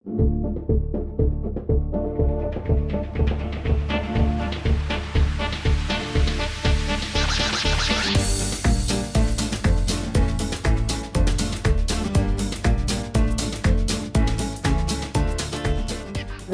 The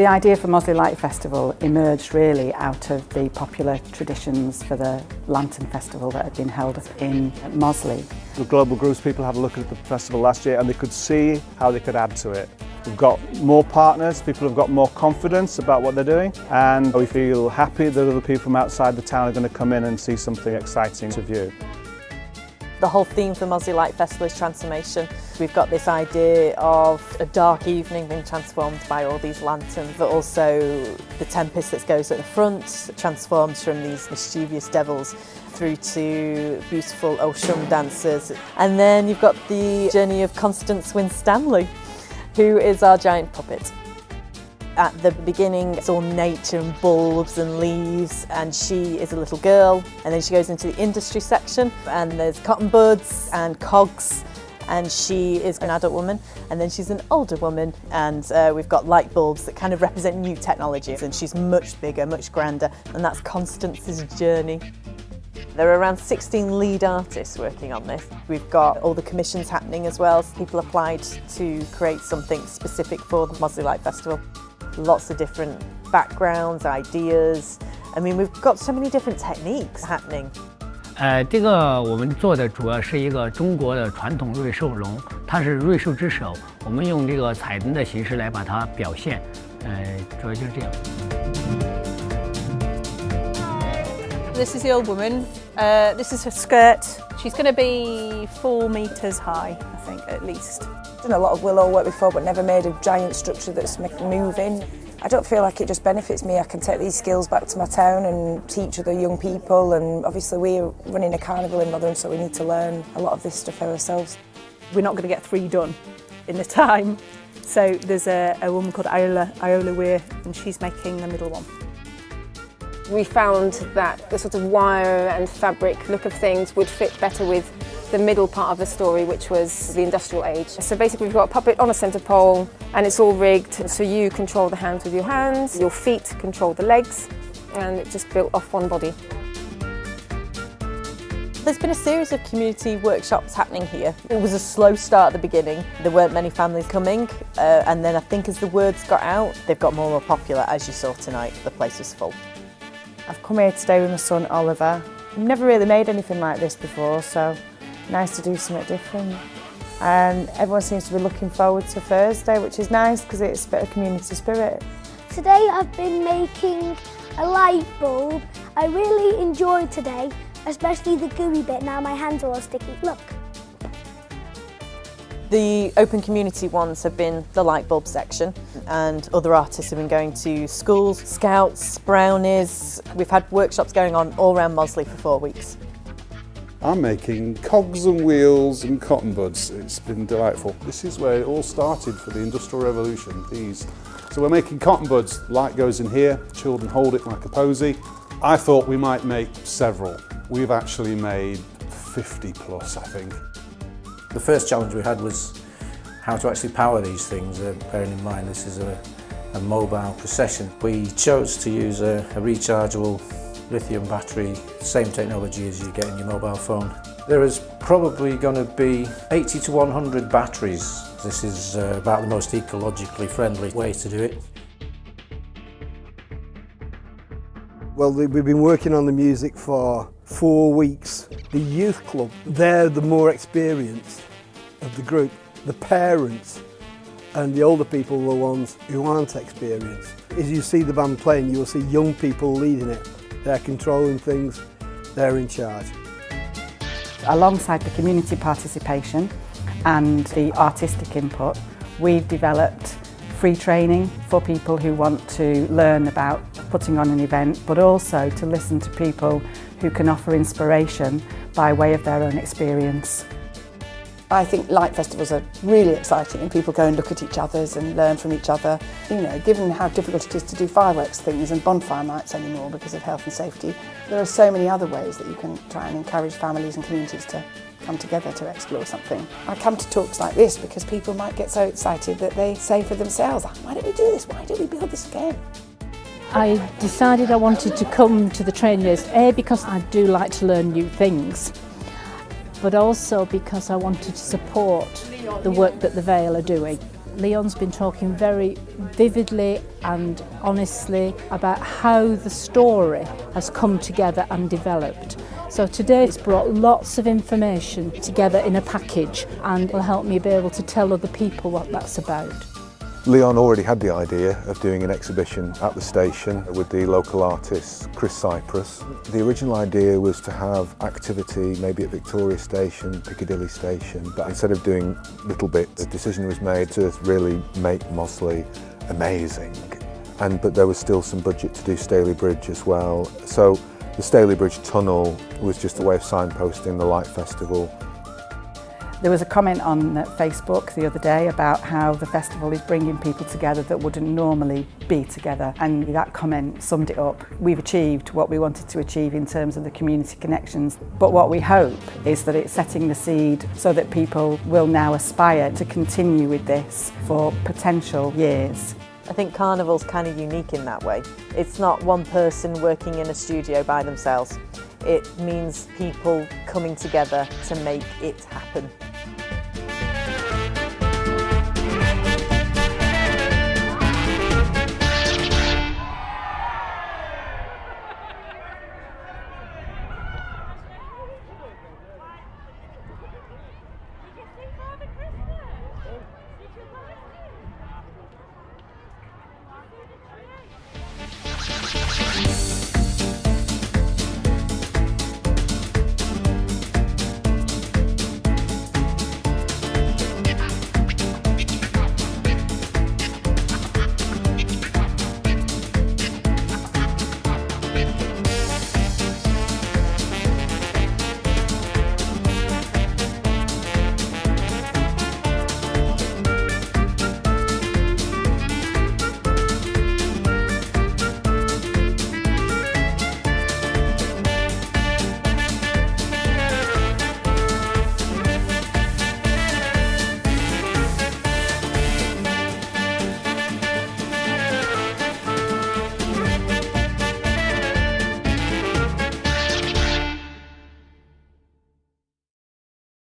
idea for Mossley Light Festival emerged really out of the popular traditions for the Lantern Festival that had been held in Mossley. The global groups people had a look at the festival last year and they could see how they could add to it. We've got more partners, people have got more confidence about what they're doing, and we feel happy that other people from outside the town are going to come in and see something exciting to view. The whole theme for Mossley Light Festival is transformation. We've got this idea of a dark evening being transformed by all these lanterns, but also the tempest that goes at the front transforms from these mischievous devils through to beautiful ocean dancers. And then you've got the journey of Constance Winstanley, who is our giant puppet. At the beginning, it's all nature and bulbs and leaves, and she is a little girl. And then she goes into the industry section, and there's cotton buds and cogs, and she is an adult woman. And then she's an older woman, and we've got light bulbs that kind of represent new technologies, and she's much bigger, much grander, and that's Constance's journey. There are around 16 lead artists working on this. We've got all the commissions happening as well. People applied to create something specific for the Mossley Light Festival. Lots of different backgrounds, ideas. I mean, we've got so many different techniques happening. 这个我们做的主要是一个中国的传统瑞兽龙，它是瑞兽之首，我们用这个彩灯的形式来把它表现，主要就是这样。This is the old woman. This is her skirt. She's going to be 4 metres high, I think, at least. I've done a lot of willow work before, but never made a giant structure that's moving. I don't feel like it just benefits me. I can take these skills back to my town and teach other young people, and obviously we're running a carnival in Rotherham, so we need to learn a lot of this stuff for ourselves. We're not going to get 3 done in the time. So there's a woman called Iola Weir, and she's making the middle one. We found that the sort of wire and fabric look of things would fit better with the middle part of the story, which was the industrial age. So basically we've got a puppet on a centre pole and it's all rigged, so you control the hands with your hands, your feet control the legs, and it just built off one body. There's been a series of community workshops happening here. It was a slow start at the beginning. There weren't many families coming, and then I think as the words got out, they've got more and more popular. As you saw tonight, the place was full. I've come here today with my son Oliver. I've never really made anything like this before, so nice to do something different. And everyone seems to be looking forward to Thursday, which is nice because it's a bit of community spirit. Today I've been making a light bulb. I really enjoyed today, especially the gooey bit. Now my hands are all sticky. Look. The open community ones have been the light bulb section, and other artists have been going to schools, scouts, brownies. We've had workshops going on all around Mossley for 4 weeks. I'm making cogs and wheels and cotton buds. It's been delightful. This is where it all started for the Industrial Revolution, these. So we're making cotton buds, light goes in here, children hold it like a posy. I thought we might make several. We've actually made 50 plus, I think. The first challenge we had was how to actually power these things, bearing in mind this is a mobile procession. We chose to use a rechargeable lithium battery, same technology as you get in your mobile phone. There is probably going to be 80 to 100 batteries. This is about the most ecologically friendly way to do it. Well, we've been working on the music for 4 weeks. The youth club, they're the more experienced of the group. The parents and the older people are the ones who aren't experienced. As you see the band playing, you'll see young people leading it. They're controlling things, they're in charge. Alongside the community participation and the artistic input, we've developed free training for people who want to learn about putting on an event, but also to listen to people who can offer inspiration by way of their own experience. I think light festivals are really exciting and people go and look at each other's and learn from each other. You know, given how difficult it is to do fireworks things and bonfire nights anymore because of health and safety, there are so many other ways that you can try and encourage families and communities to come together to explore something. I come to talks like this because people might get so excited that they say for themselves, why don't we do this? Why don't we build this again? I decided I wanted to come to the training days, A, because I do like to learn new things, but also because I wanted to support the work that the Vale are doing. Leon's been talking very vividly and honestly about how the story has come together and developed. So today it's brought lots of information together in a package and will help me be able to tell other people what that's about. Leon already had the idea of doing an exhibition at the station with the local artist Chris Cyprus. The original idea was to have activity maybe at Victoria Station, Piccadilly Station, but instead of doing little bits, the decision was made to really make Mossley amazing. But there was still some budget to do Staley Bridge as well. So the Staley Bridge tunnel was just a way of signposting the Light Festival. There was a comment on Facebook the other day about how the festival is bringing people together that wouldn't normally be together, and that comment summed it up. We've achieved what we wanted to achieve in terms of the community connections, but what we hope is that it's setting the seed so that people will now aspire to continue with this for potential years. I think Carnival's kind of unique in that way. It's not one person working in a studio by themselves. It means people coming together to make it happen.